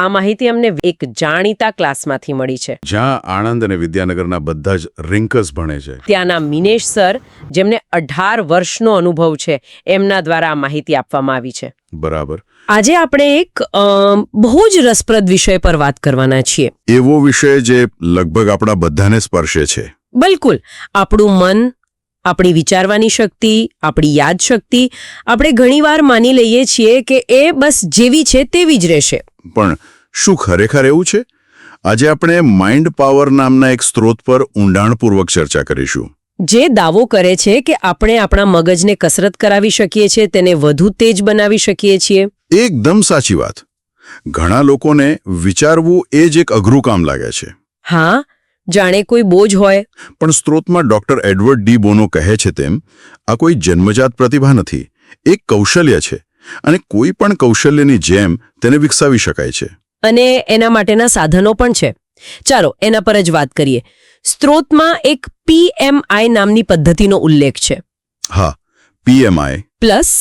આ માહિતી અમને એક જાણીતા ક્લાસમાંથી મળી છે, જ્યાં આણંદ અને વિદ્યાનગરના બધા જ રિંકર્સ ભણે છે. ત્યાંના મિનેશ સર, જેમને 18 વર્ષનો અનુભવ છે, એમના દ્વારા આ માહિતી આપવામાં આવી છે. બરાબર. આજે આપણે એક બહુ જ રસપ્રદ વિષય પર વાત કરવાના છીએ. એવો વિષય જે લગભગ આપણા બધાને સ્પર્શે છે. બિલકુલ. આપણું મન, આપણી વિચારવાની શક્તિ, આપણી યાદ શક્તિ, આપણે ઘણીવાર માની લઈએ છીએ કે એ બસ જેવી છે તેવી જ રહેશે. પણ શું ખરેખર એવું છે? આજે આપણે માઇન્ડ પાવર નામના એક સ્ત્રોત પર ઊંડાણપૂર્વક ચર્ચા કરીશું, જે દાવો કરે છે કે આપણે આપણા મગજને કસરત કરાવી શકીએ છીએ, તેને વધુ તેજ બનાવી શકીએ છીએ. એકદમ સાચી વાત. ઘણા લોકોને વિચારવું એ જ એક અઘરું કામ લાગે છે. હા, જાણે કોઈ બોજ હોય. પણ સ્ત્રોતમાં ડોક્ટર એડવર્ડ ડી બોનો કહે છે તેમ આ કોઈ જન્મજાત પ્રતિભા નથી, એક કૌશલ્ય છે, અને કોઈ પણ કૌશલ્યની જેમ તેને વિકસાવી શકાય છે. અને એના માટેના સાધનો પણ છે. ચાલો એના પર જ વાત કરીએ. સ્ત્રોતમાં એક PMI નામની પદ્ધતિનો ઉલ્લેખ છે. હા, PMI. પ્લસ,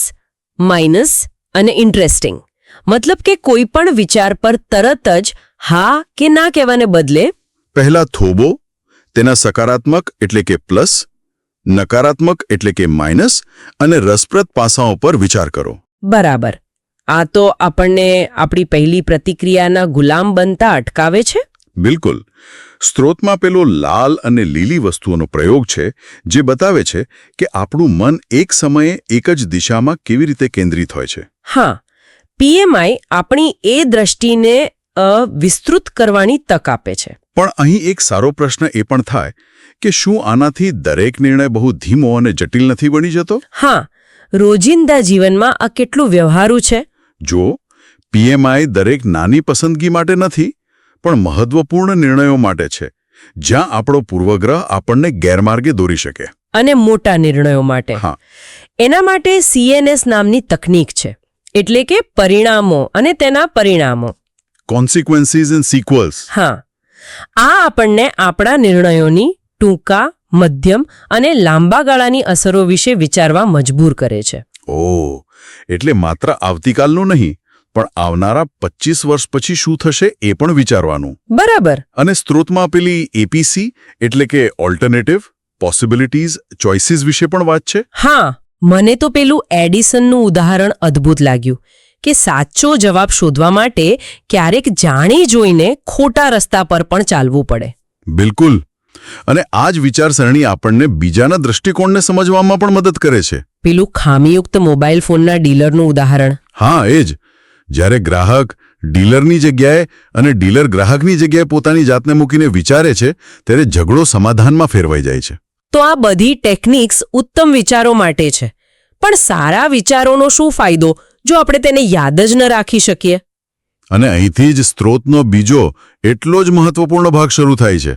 માઇનસ અને ઇન્ટરેસ્ટિંગ. મતલબ કે કોઈ પણ વિચાર પર તરત જ હા કે ના કહેવાને બદલે પહેલા થોભો, તેના સકારાત્મક એટલે કે પ્લસ, નકારાત્મક એટલે કે માઇનસ અને રસપ્રદ પાસાઓ પર વિચાર કરો. બરાબર. આ તો આપણને આપણી પહેલી પ્રતિક્રિયાના ગુલામ બનતા અટકાવે છે. બિલકુલ. સ્ત્રોતમાં પેલો લાલ અને લીલી વસ્તુઓનો પ્રયોગ છે, જે બતાવે છે કે આપણું મન એક સમયે એક જ દિશામાં કેવી રીતે કેન્દ્રિત હોય છે. હા, PMI આપણી એ દ્રષ્ટિને વિસ્તૃત કરવાની તક આપે છે. પણ અહીં એક સારો પ્રશ્ન એ પણ થાય કે શું આનાથી દરેક નિર્ણય બહુ ધીમો અને જટિલ નથી બની જતો? હા, રોજિંદા જીવનમાં આ કેટલું વ્યવહારુ છે. જો PMI દરેક નાની પસંદગી માટે નથી, પણ મહત્વપૂર્ણ નિર્ણયો માટે છે, જ્યાં આપણો પૂર્વગ્રહ આપણને ગેરમાર્ગે દોરી શકે. અને મોટા નિર્ણયો માટે. હા, એના માટે CNS નામની તકનીક છે, એટલે કે પરિણામો અને તેના પરિણામો. Consequences and sequels. હા, આ આપણને આપણા નિર્ણયોની ટૂંકા, મધ્યમ અને લાંબા ગાળાની અસરો વિશે વિચારવા મજબૂર કરે છે. ઓહ, એટલે માત્ર આવતીકાલનું નહીં, પણ આવનારા 25 વર્ષ પછી શું થશે એ પણ વિચારવાનું. બરાબર. અને સ્ત્રોતમાં પેલી APC એટલે કે ઓલ્ટરનેટિવ, પોસિબિલિટીઝ, ચોઇસીસ વિશે પણ વાત છે. હા, મને તો પેલું એડિસનનું ઉદાહરણ અદ્ભુત લાગ્યું કે સાચો જવાબ શોધવા માટે ક્યારેક જાણી જોઈને ખોટા રસ્તા પર પણ ચાલવું પડે. બિલકુલ. અને આ જ વિચારસરણી આપણને બીજાના દૃષ્ટિકોણને સમજવામાં પણ મદદ કરે છે. પેલું ખામીયુક્ત મોબાઈલ ફોનના ડીલરનું ઉદાહરણ. હા, એ જ. જ્યારે ગ્રાહક ડીલરની જગ્યાએ અને ડીલર ગ્રાહકની જગ્યાએ પોતાની જાતને મૂકીને વિચારે છે, ત્યારે ઝઘડો સમાધાનમાં ફેરવાઈ જાય છે. તો આ બધી ટેકનિક્સ ઉત્તમ વિચારો માટે છે, પણ સારા વિચારોનો શું ફાયદો જો આપણે તેને યાદ જ ન રાખી શકીએ? અને અહીંથી જ સ્ત્રોતનો બીજો એટલો જ મહત્વપૂર્ણ ભાગ શરૂ થાય છે.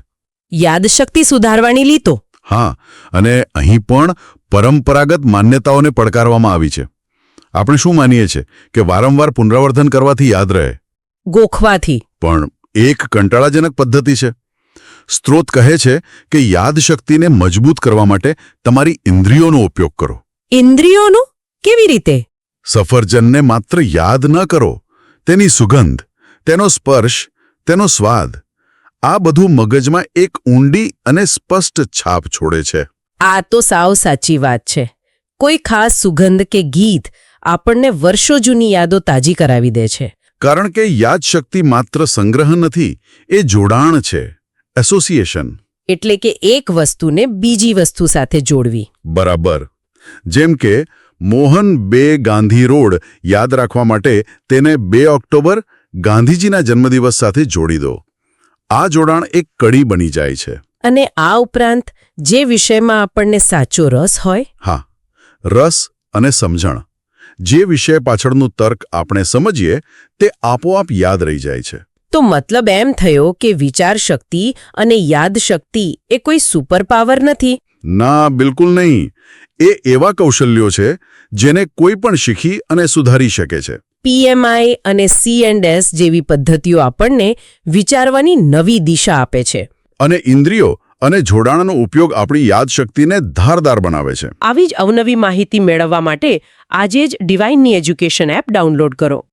યાદશક્તિ સુધારવાની લીતો. હા, અને અહીં પણ પરંપરાગત માન્યતાઓને પડકારવામાં આવી છે. આપણે શું માનીએ છીએ કે વારંવાર પુનરાવર્તન કરવાથી યાદ રહે? ગોખવાથી. પણ એક કંટાળાજનક પદ્ધતિ છે. સ્ત્રોત કહે છે કે યાદશક્તિને મજબૂત કરવા માટે તમારી ઇન્દ્રિયોનો ઉપયોગ કરો. ઇન્દ્રિયોનો? કેવી રીતે? સફરજનને માત્ર યાદ ન કરો, તેની સુગંધ, તેનો સ્પર્શ, તેનો સ્વાદ, આ બધું મગજમાં એક ઊંડી અને સ્પષ્ટ છાપ છોડે છે. આ તો સાવ સાચી વાત છે. કોઈ ખાસ સુગંધ કે ગીત આપણને વર્ષો જૂની યાદો તાજી કરાવી દે છે. કારણ કે યાદશક્તિ માત્ર સંગ્રહ નથી, એ જોડાણ છે, એસોસિએશન. એટલે કે એક વસ્તુને બીજી વસ્તુ સાથે જોડવી. બરાબર. જેમ કે મોહન 2 ગાંધી રોડ યાદ રાખવા માટે તેને 2 ઓક્ટોબર ગાંધીજીના જન્મદિવસ સાથે જોડી દો. આ જોડાણ એક કડી બની જાય છે. અને આ ઉપરાંત જે વિષયમાં આપણને સાચો રસ હોય. હા, રસ અને સમજણ. જે વિષય પાછળનું તર્ક આપણે સમજીએ તે આપોઆપ યાદ રહી જાય છે. તો મતલબ એમ થયો કે વિચાર શક્તિ અને યાદશક્તિ એ કોઈ સુપર પાવર નથી. ના, બિલકુલ નહીં. એ એવા કૌશલ્યો છે જેને કોઈ પણ શીખી અને સુધારી શકે છે. PMI અને C&S જેવી પદ્ધતિઓ આપણને વિચારવાની નવી દિશા આપે છે. અને ઇન્દ્રિયો અને જોડાણનો ઉપયોગ આપણી યાદશક્તિને ધારદાર બનાવે છે. આવી જ અવનવી માહિતી મેળવવા માટે આજે જ ડિવાઇનની એજ્યુકેશન એપ ડાઉનલોડ કરો.